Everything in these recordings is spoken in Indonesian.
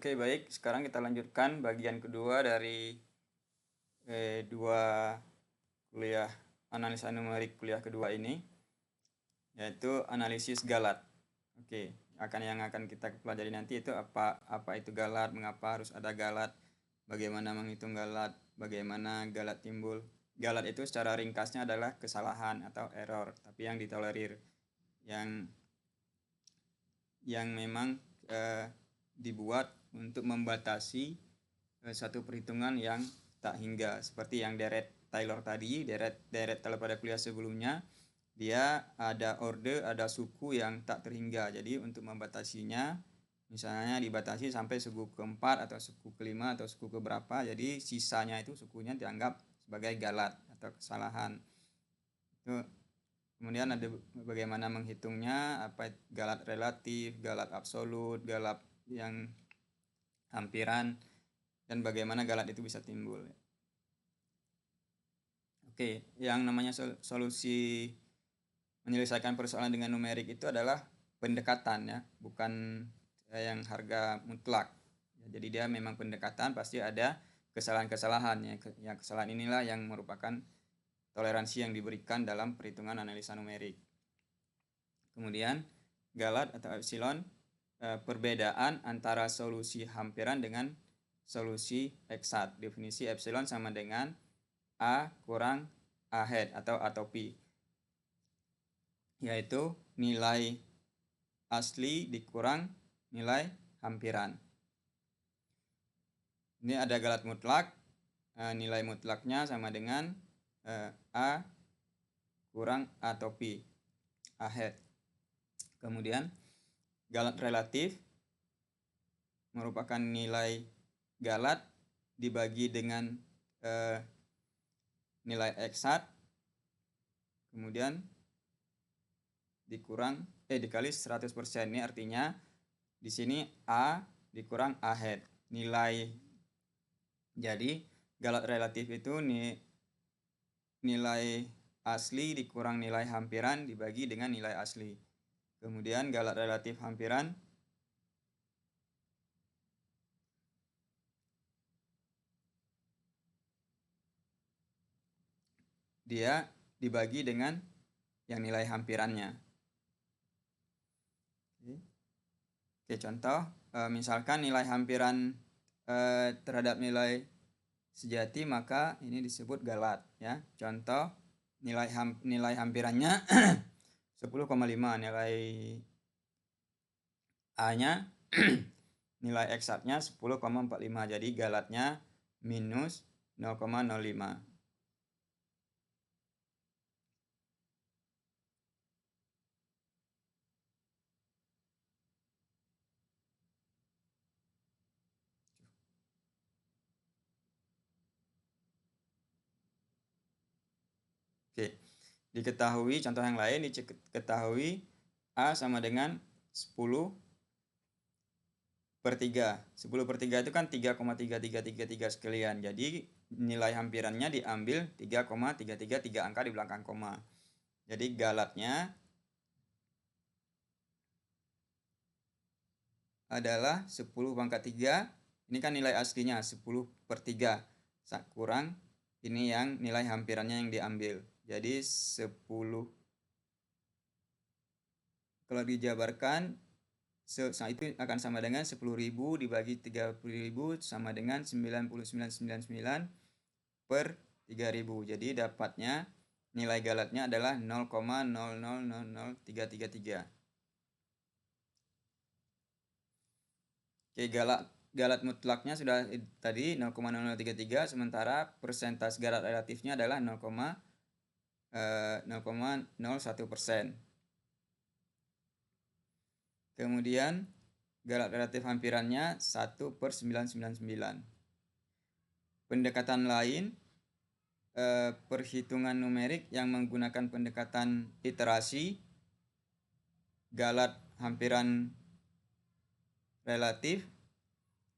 Oke, baik. Sekarang kita lanjutkan bagian kedua dari dua kuliah analisa numerik kuliah kedua ini, yaitu analisis galat. Oke, yang akan kita pelajari nanti itu apa itu galat, mengapa harus ada galat, bagaimana menghitung galat, bagaimana galat timbul. Galat itu secara ringkasnya adalah kesalahan atau error, tapi yang ditolerir, yang memang dibuat untuk membatasi satu perhitungan yang tak hingga, seperti yang deret Taylor tadi, deret Taylor pada kuliah sebelumnya, dia ada orde, ada suku yang tak terhingga. Jadi untuk membatasinya, misalnya dibatasi sampai suku keempat atau suku kelima atau suku keberapa, jadi sisanya itu sukunya dianggap sebagai galat atau kesalahan. Itu. Kemudian ada bagaimana menghitungnya, apa galat relatif, galat absolut, galat yang hampiran, dan bagaimana galat itu bisa timbul. Oke, yang namanya solusi menyelesaikan persoalan dengan numerik itu adalah pendekatan, ya, bukan yang harga mutlak. Jadi dia memang pendekatan, pasti ada kesalahan-kesalahan, ya. Yang kesalahan inilah yang merupakan toleransi yang diberikan dalam perhitungan analisa numerik. Kemudian galat atau epsilon, perbedaan antara solusi hampiran dengan solusi eksat. Definisi epsilon sama dengan A kurang A hat atau A topi, yaitu nilai asli dikurang nilai hampiran. Ini ada galat mutlak, nilai mutlaknya sama dengan A kurang A topi, A hat. Kemudian galat relatif merupakan nilai galat dibagi dengan nilai eksat, kemudian dikali 100%. Ini artinya di sini A dikurang A hat nilai. Jadi galat relatif itu nilai asli dikurang nilai hampiran dibagi dengan nilai asli. Kemudian galat relatif hampiran dia dibagi dengan yang nilai hampirannya. Oke, contoh, misalkan nilai hampiran terhadap nilai sejati, maka ini disebut galat, ya. Contoh, nilai hampirannya 10,5, nilai A-nya nilai eksaknya 10,45, jadi galatnya minus 0,05. Oke, diketahui contoh yang lain, diketahui A sama dengan 10/3. 10/3 itu kan 3,3333 sekalian. Jadi nilai hampirannya diambil 3,333 angka di belakang koma. Jadi galatnya adalah 10/3. Ini kan nilai aslinya 10/3 kurang ini yang nilai hampirannya yang diambil. Jadi 10, kalau dijabarkan itu akan sama dengan 10.000 dibagi 30.000 sama dengan 99,99/3000. Jadi dapatnya nilai galatnya adalah 0,0000333. Oke, galat mutlaknya sudah tadi 0,0033, sementara persentase galat relatifnya adalah 0,01%. Kemudian galat relatif hampirannya 1/999. Pendekatan lain, perhitungan numerik yang menggunakan pendekatan iterasi, galat hampiran relatif.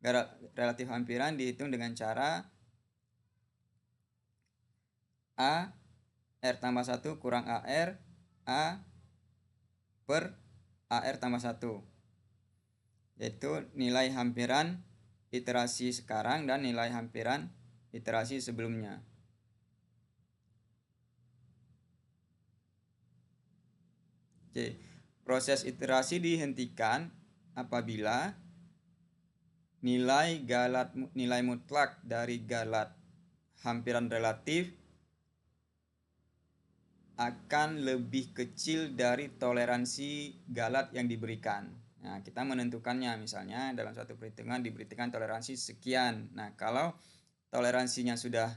Galat relatif hampiran dihitung dengan cara A R tambah 1 kurang A per AR tambah 1. yaitu nilai hampiran iterasi sekarang dan nilai hampiran iterasi sebelumnya. Oke, proses iterasi dihentikan apabila nilai mutlak dari galat hampiran relatif akan lebih kecil dari toleransi galat yang diberikan. Nah, kita menentukannya, misalnya dalam suatu perhitungan diberikan toleransi sekian. Nah, kalau toleransinya sudah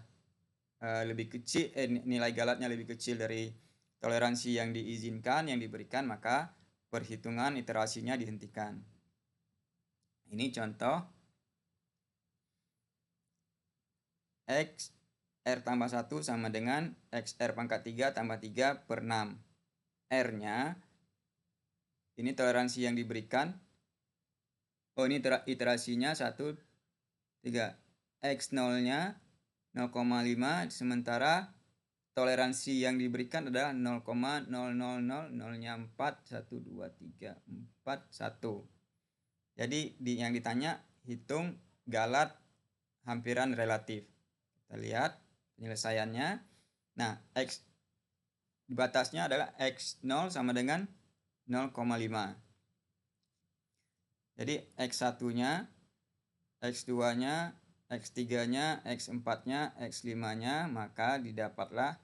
lebih kecil, nilai galatnya lebih kecil dari toleransi yang diizinkan, yang diberikan, maka perhitungan iterasinya dihentikan. Ini contoh X R tambah 1 sama dengan XR pangkat 3 tambah 3 per 6. R-nya, ini toleransi yang diberikan. Oh, ini iterasinya 1, 3. X0-nya 0,5, sementara toleransi yang diberikan adalah 0,000, 0-nya 4, 1, 2, 3, 4, 1. Jadi yang ditanya hitung galat hampiran relatif. Kita lihat penyelesaiannya. Nah, X batasnya adalah X0 sama dengan 0,5. Jadi X1-nya, X2-nya, X3-nya, X4-nya, X5-nya, maka didapatlah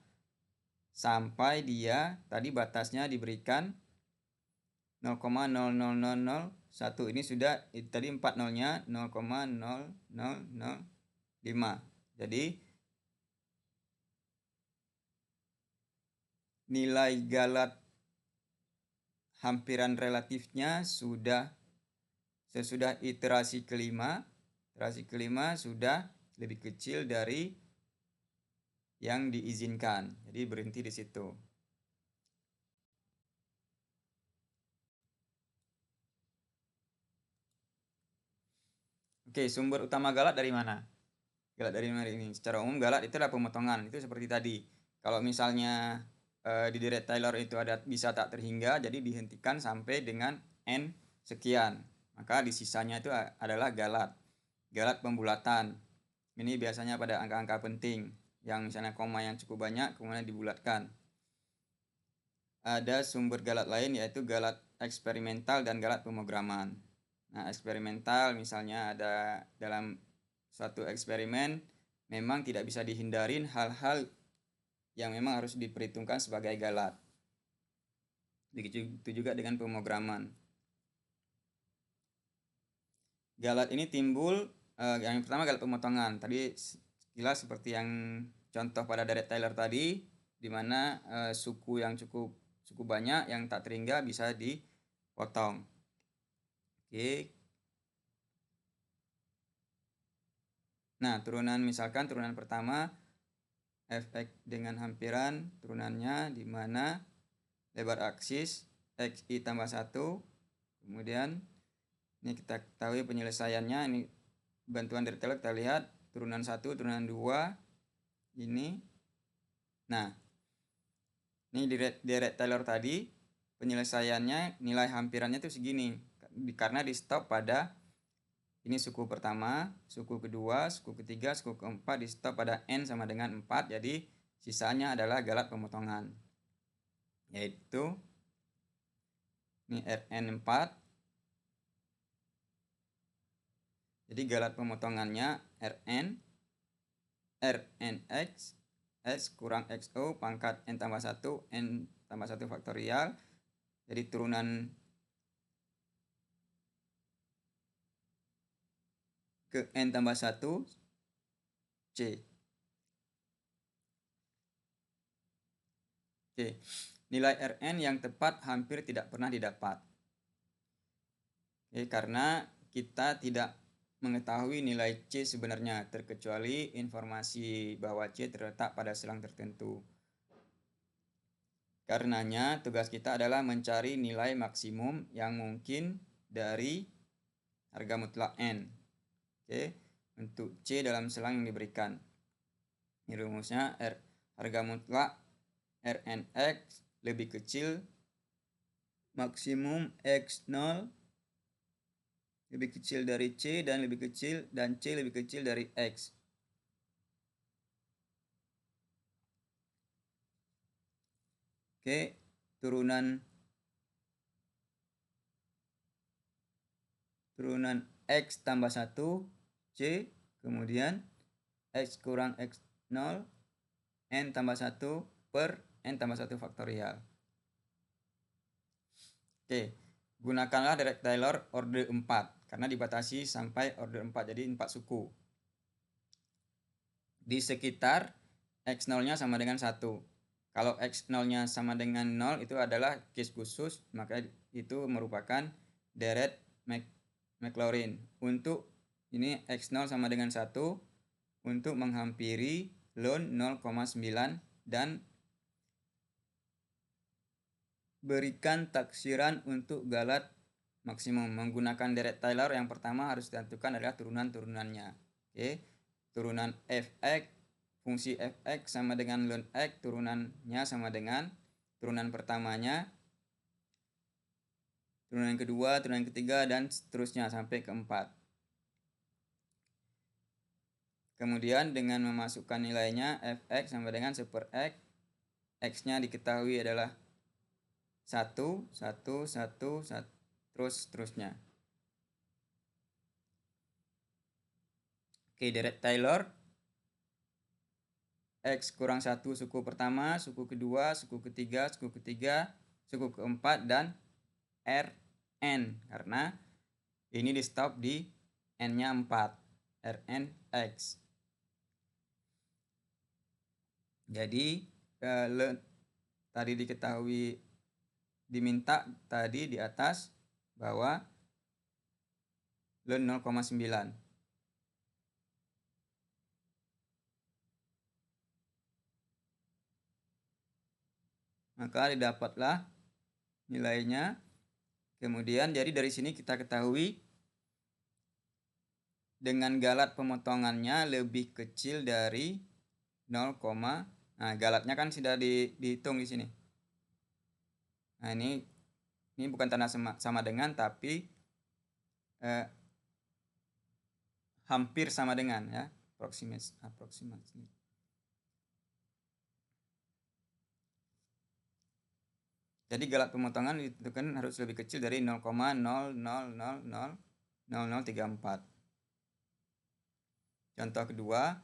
sampai dia tadi batasnya diberikan 0,00001. Ini sudah tadi 4 nolnya 0,0005. Jadi nilai galat hampiran relatifnya sesudah iterasi kelima sudah lebih kecil dari yang diizinkan. Jadi berhenti di situ. Oke, sumber utama galat dari mana? Galat dari mana ini? Secara umum galat itu adalah pemotongan. Itu seperti tadi. Kalau misalnya di deret Taylor itu ada bisa tak terhingga, jadi dihentikan sampai dengan n sekian. Maka di sisanya itu adalah galat pembulatan. Ini biasanya pada angka-angka penting yang misalnya koma yang cukup banyak kemudian dibulatkan. Ada sumber galat lain yaitu galat eksperimental dan galat pemrograman. Nah, eksperimental misalnya ada dalam suatu eksperimen memang tidak bisa dihindarin hal-hal yang memang harus diperhitungkan sebagai galat. Begitu juga dengan pemrograman. Galat ini timbul, yang pertama galat pemotongan. Tadi sekilas seperti yang contoh pada deret Taylor tadi, di mana suku yang cukup banyak yang tak terhingga bisa dipotong. Oke. Nah, misalkan turunan pertama Fx dengan hampiran turunannya di mana lebar aksis xi tambah 1. Kemudian ini kita ketahui penyelesaiannya, ini bantuan dari Taylor kita lihat turunan 1, turunan 2 ini. Nah, ini deret Taylor tadi penyelesaiannya nilai hampirannya itu segini karena di stop pada ini suku pertama, suku kedua, suku ketiga, suku keempat, di stop pada n sama dengan 4. Jadi sisanya adalah galat pemotongan, yaitu ini Rn4. Jadi galat pemotongannya Rnx x kurang xo pangkat n tambah 1 n tambah 1 faktorial. Jadi turunan ke n tambah 1 C. Oke. Nilai Rn yang tepat hampir tidak pernah didapat. Oke, karena kita tidak mengetahui nilai C sebenarnya terkecuali informasi bahwa C terletak pada selang tertentu. Karenanya tugas kita adalah mencari nilai maksimum yang mungkin dari harga mutlak N. Oke, untuk C dalam selang yang diberikan. Ini rumusnya harga mutlak Rnx lebih kecil maksimum X0 lebih kecil dari C dan C lebih kecil dari X. Oke, turunan X tambah 1 C, kemudian X kurang X0 N tambah 1 per N tambah 1 faktorial. Oke, gunakanlah deret Taylor order 4 karena dibatasi sampai order 4, jadi 4 suku. Di sekitar X0-nya sama dengan 1. Kalau X0-nya sama dengan 0 itu adalah case khusus, maka itu merupakan deret Maclaurin. Untuk ini X0 sama dengan 1 untuk menghampiri ln 0,9 dan berikan taksiran untuk galat maksimum. Menggunakan deret Taylor yang pertama harus ditentukan adalah turunan-turunannya. Oke. Turunan fx, fungsi fx sama dengan ln x, turunannya sama dengan turunan pertamanya, turunan kedua, turunan ketiga, dan seterusnya sampai ke 4. Kemudian dengan memasukkan nilainya fx sama dengan 1 per x, x-nya diketahui adalah 1, 1, 1, 1, terus seterusnya. Oke, deret Taylor X kurang 1 suku pertama, suku kedua, suku ketiga, suku keempat, dan Rn, karena ini di stop di N-nya 4, Rn X. Jadi tadi diketahui, diminta tadi di atas bahwa ln 0,9. Maka didapatlah nilainya. Kemudian jadi dari sini kita ketahui dengan galat pemotongannya lebih kecil dari 0, nah galatnya kan sudah dihitung di sini. Nah ini bukan tanda sama dengan, tapi hampir sama dengan, ya, approximately. Jadi galat pemotongan ditentukan harus lebih kecil dari 0,00000034. Contoh kedua,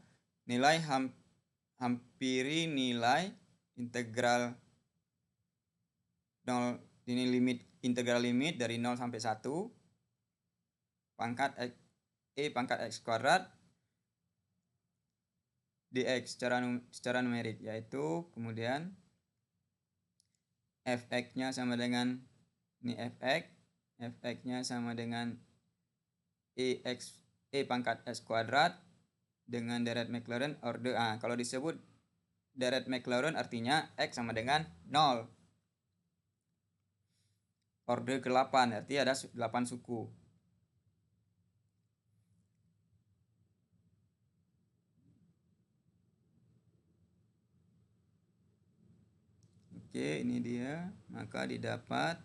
nilai hampiri nilai integral 0, ini integral limit dari 0 sampai 1 pangkat pangkat x kuadrat dx secara numerik, yaitu kemudian fx-nya sama dengan ini fx-nya sama dengan e pangkat x kuadrat dengan deret Maclaurin order A. Kalau disebut deret Maclaurin artinya x sama dengan 0. Order ke-8 arti ada 8 suku. Oke, ini dia. Maka didapat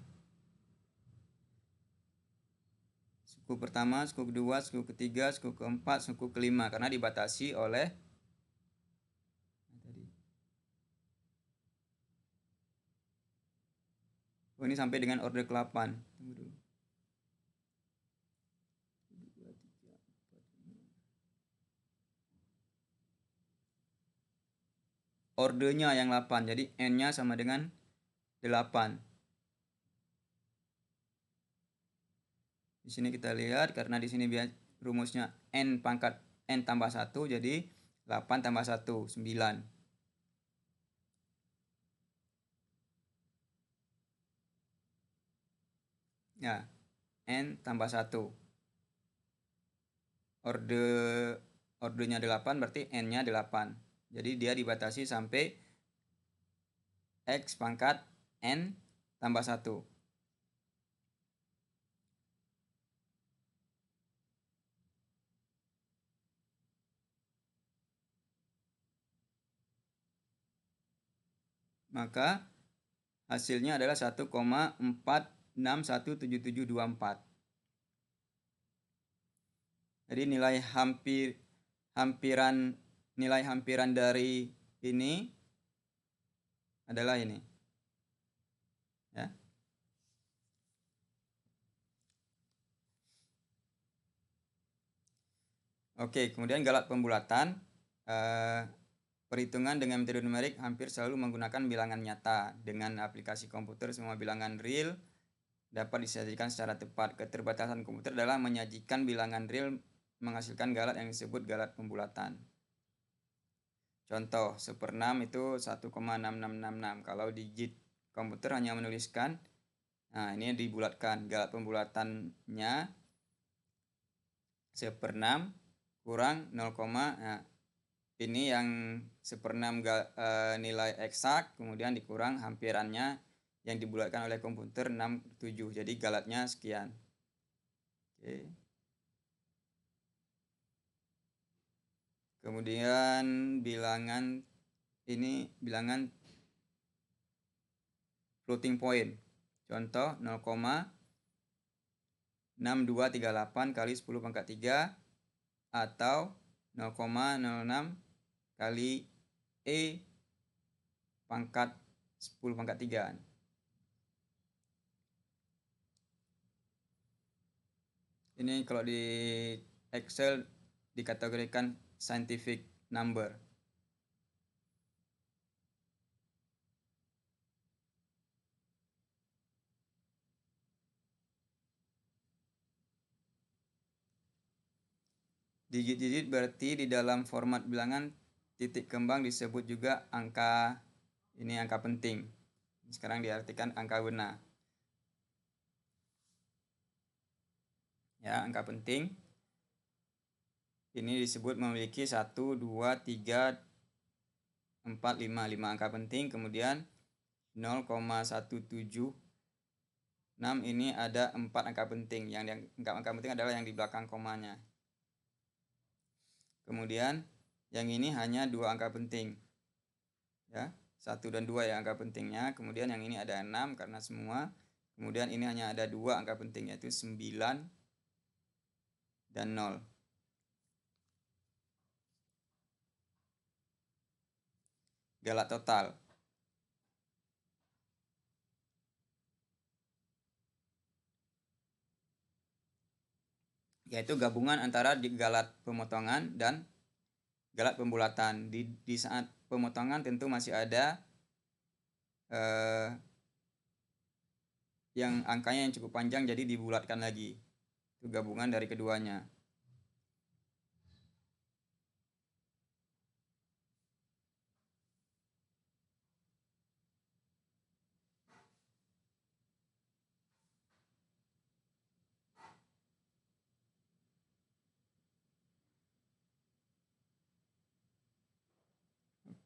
suku pertama, suku kedua, suku ketiga, suku keempat, suku kelima, karena dibatasi oleh ini sampai dengan order ke-8. Tunggu dulu. Ordernya yang 8, jadi N-nya sama dengan 8. Di sini kita lihat, karena di sini rumusnya N pangkat N tambah 1, jadi 8 tambah 1, 9. Ya, N tambah 1. Ordernya 8, berarti N-nya 8. Jadi dia dibatasi sampai X pangkat N tambah 1. Maka hasilnya adalah 1,46177724. Jadi nilai hampiran dari ini adalah ini. Ya. Oke, kemudian galat pembulatan. Perhitungan dengan metode numerik hampir selalu menggunakan bilangan nyata. Dengan aplikasi komputer, semua bilangan real dapat disajikan secara tepat. Keterbatasan komputer adalah menyajikan bilangan real menghasilkan galat yang disebut galat pembulatan. Contoh, 1/6 itu 1,6666. Kalau digit komputer hanya menuliskan, nah ini dibulatkan. Galat pembulatannya 1/6 kurang 0, nah, ini yang 1/6 nilai eksak, kemudian dikurang hampirannya yang dibulatkan oleh komputer 67. Jadi galatnya sekian. Oke. Kemudian bilangan ini bilangan floating point. Contoh 0,6238 kali 10 pangkat 3 atau 0,06 kali E pangkat 10 pangkat 3. Ini kalau di Excel dikategorikan scientific number. Digit-digit berarti di dalam format bilangan titik kembang disebut juga angka, ini angka penting. Sekarang diartikan angka benar. Ya, angka penting ini disebut memiliki 1, 2, 3, 4, 5 angka penting. Kemudian 0,176 ini ada 4 angka penting. Yang angka penting adalah yang di belakang komanya. Kemudian yang ini hanya 2 angka penting. Ya, 1 dan 2 ya angka pentingnya. Kemudian yang ini ada 6 karena semua. Kemudian ini hanya ada 2 angka penting, yaitu 9 dan 0. Galat total. Yaitu gabungan antara galat pemotongan dan galat pembulatan. Di saat pemotongan tentu masih ada yang angkanya yang cukup panjang, jadi dibulatkan lagi. Itu gabungan dari keduanya.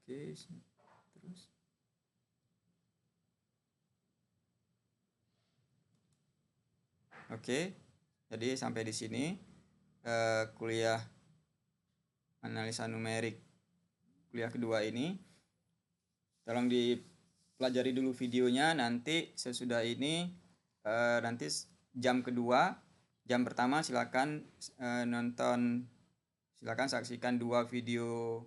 Oke, terus. Oke, jadi sampai di sini kuliah analisa numerik kuliah kedua ini. Tolong dipelajari dulu videonya, nanti sesudah ini nanti jam kedua, jam pertama silakan silakan saksikan 2 video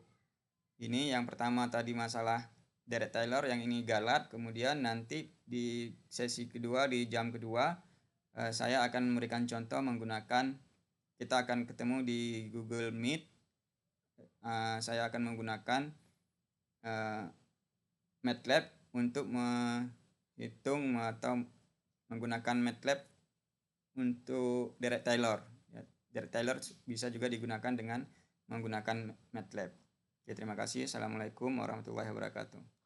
ini. Yang pertama tadi masalah Deret Taylor, yang ini galat. Kemudian nanti di sesi kedua, di jam kedua, saya akan memberikan contoh menggunakan, kita akan ketemu di Google Meet. Saya akan menggunakan MATLAB untuk menghitung atau menggunakan MATLAB untuk Deret Taylor. Deret Taylor bisa juga digunakan dengan menggunakan MATLAB. Oke, terima kasih. Assalamualaikum warahmatullahi wabarakatuh.